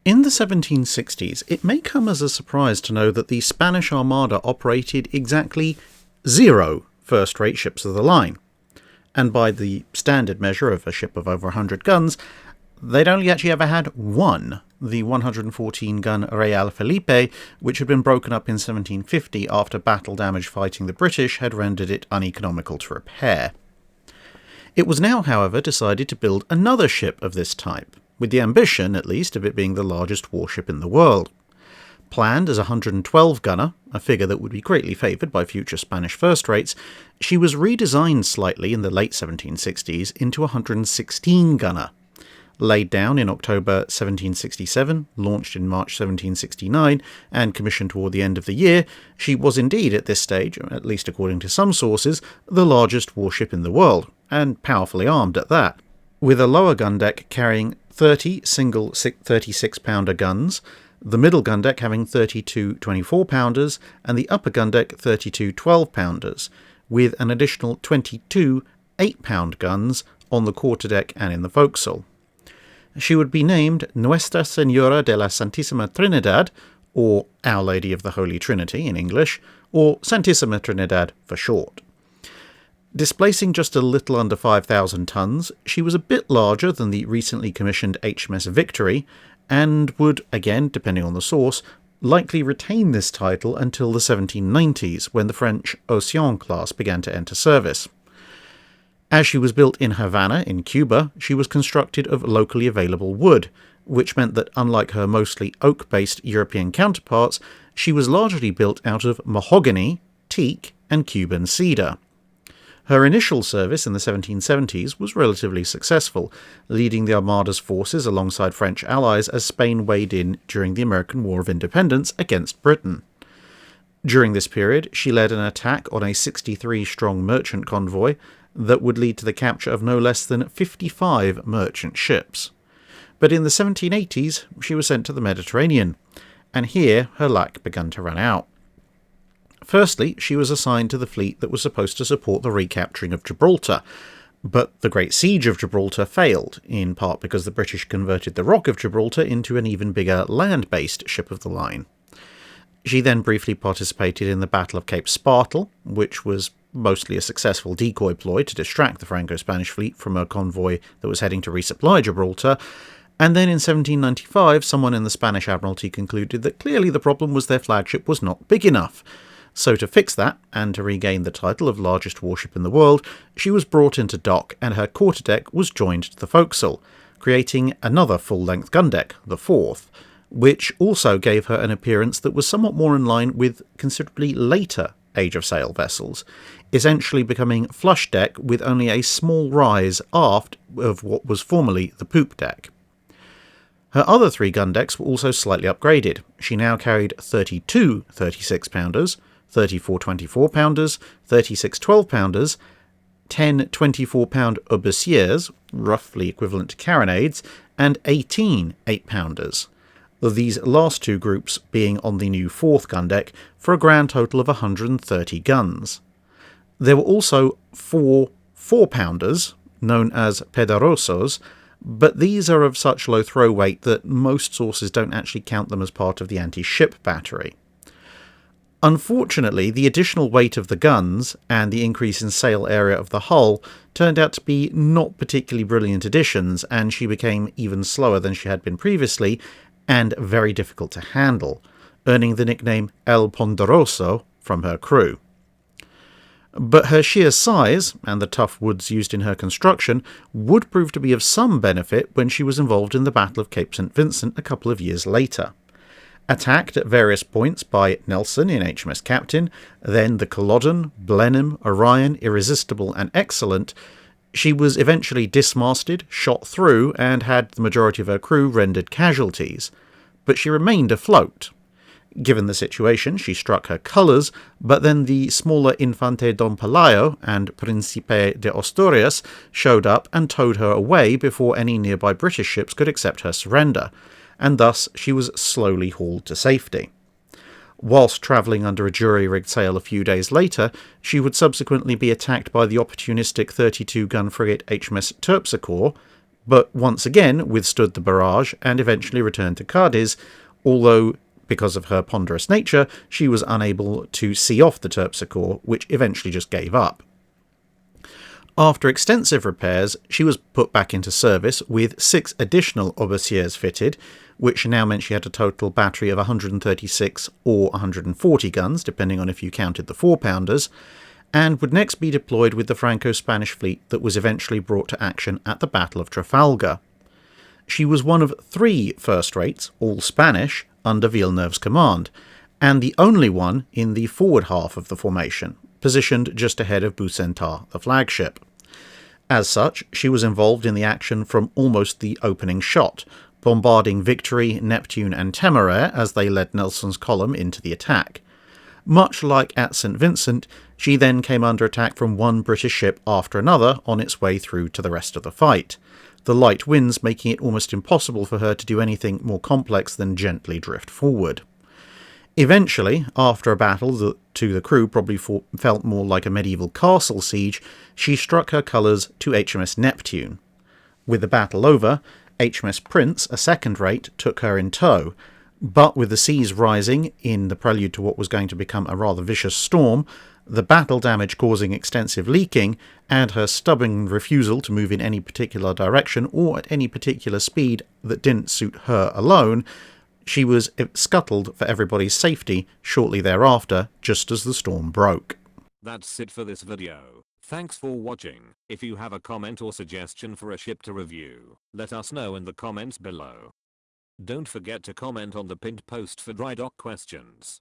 In the 1760s, it may come as a surprise to know that the Spanish Armada operated exactly 0 first-rate ships of the line. And by the standard measure of a ship of over 100 guns, they'd only actually ever had one, the 114-gun Real Felipe, which had been broken up in 1750 after battle damage fighting the British had rendered it uneconomical to repair. It was now, however, decided to build another ship of this type, with the ambition, at least, of it being the largest warship in the world. Planned as a 112-gunner, a figure that would be greatly favoured by future Spanish first-rates, she was redesigned slightly in the late 1760s into a 116-gunner. Laid down in October 1767, launched in March 1769, and commissioned toward the end of the year, she was indeed at this stage, at least according to some sources, the largest warship in the world, and powerfully armed at that, with a lower gun deck carrying 30 single 36-pounder guns, the middle gun deck having 32 24-pounders, and the upper gun deck 32 12-pounders, with an additional 22 8-pound guns on the quarterdeck and in the forecastle. She would be named Nuestra Senora de la Santisima Trinidad, or Our Lady of the Holy Trinity in English, or Santisima Trinidad for short. Displacing just a little under 5,000 tons, she was a bit larger than the recently commissioned HMS Victory, and would, again depending on the source, likely retain this title until the 1790s, when the French Océan class began to enter service. As she was built in Havana, in Cuba, she was constructed of locally available wood, which meant that unlike her mostly oak-based European counterparts, she was largely built out of mahogany, teak, and Cuban cedar. Her initial service in the 1770s was relatively successful, leading the Armada's forces alongside French allies as Spain weighed in during the American War of Independence against Britain. During this period, she led an attack on a 63-strong merchant convoy that would lead to the capture of no less than 55 merchant ships. But in the 1780s, she was sent to the Mediterranean, and here her luck began to run out. Firstly, she was assigned to the fleet that was supposed to support the recapturing of Gibraltar, but the Great Siege of Gibraltar failed, in part because the British converted the Rock of Gibraltar into an even bigger land-based ship of the line. She then briefly participated in the Battle of Cape Spartel, which was mostly a successful decoy ploy to distract the Franco-Spanish fleet from a convoy that was heading to resupply Gibraltar, and then in 1795 someone in the Spanish Admiralty concluded that clearly the problem was their flagship was not big enough. So to fix that, and to regain the title of largest warship in the world, she was brought into dock and her quarterdeck was joined to the forecastle, creating another full-length gun deck, the fourth, which also gave her an appearance that was somewhat more in line with considerably later age-of-sail vessels, essentially becoming flush deck with only a small rise aft of what was formerly the poop deck. Her other 3 gun decks were also slightly upgraded. She now carried 32 36-pounders, 34 24-pounders, 36 12-pounders, 10 24-pound arquebusiers, roughly equivalent to carronades, and 18 8-pounders. These last 2 groups being on the new 4th gun deck for a grand total of 130 guns. There were also 4 4-pounders, known as Pederosos, but these are of such low throw weight that most sources don't actually count them as part of the anti-ship battery. Unfortunately, the additional weight of the guns and the increase in sail area of the hull turned out to be not particularly brilliant additions, and she became even slower than she had been previously, and very difficult to handle, earning the nickname El Ponderoso from her crew. But her sheer size, and the tough woods used in her construction, would prove to be of some benefit when she was involved in the Battle of Cape St. Vincent a couple of years later. Attacked at various points by Nelson in HMS Captain, then the Culloden, Blenheim, Orion, Irresistible and Excellent, she was eventually dismasted, shot through, and had the majority of her crew rendered casualties. But she remained afloat. Given the situation, she struck her colours, but then the smaller Infante Don Pelayo and Príncipe de Asturias showed up and towed her away before any nearby British ships could accept her surrender, and thus she was slowly hauled to safety. Whilst travelling under a jury-rigged sail a few days later, she would subsequently be attacked by the opportunistic 32-gun frigate HMS Terpsichore, but once again withstood the barrage and eventually returned to Cadiz, although because of her ponderous nature, she was unable to see off the Terpsichore, which eventually just gave up. After extensive repairs, she was put back into service with 6 additional arquebusiers fitted, which now meant she had a total battery of 136 or 140 guns, depending on if you counted the 4-pounders, and would next be deployed with the Franco-Spanish fleet that was eventually brought to action at the Battle of Trafalgar. She was one of 3 first-rates, all Spanish, under Villeneuve's command, and the only one in the forward half of the formation, positioned just ahead of Bucentaur, the flagship. As such, she was involved in the action from almost the opening shot, bombarding Victory, Neptune and Temeraire as they led Nelson's column into the attack. Much like at St. Vincent, she then came under attack from one British ship after another on its way through to the rest of the fight, the light winds making it almost impossible for her to do anything more complex than gently drift forward. Eventually, after a battle that to the crew probably felt more like a medieval castle siege, she struck her colours to HMS Neptune. With the battle over, HMS Prince, a second-rate, took her in tow, but with the seas rising in the prelude to what was going to become a rather vicious storm, the battle damage causing extensive leaking, and her stubborn refusal to move in any particular direction or at any particular speed that didn't suit her alone, she was scuttled for everybody's safety shortly thereafter, just as the storm broke. That's it for this video. Thanks for watching. If you have a comment or suggestion for a ship to review, let us know in the comments below. Don't forget to comment on the pinned post for dry dock questions.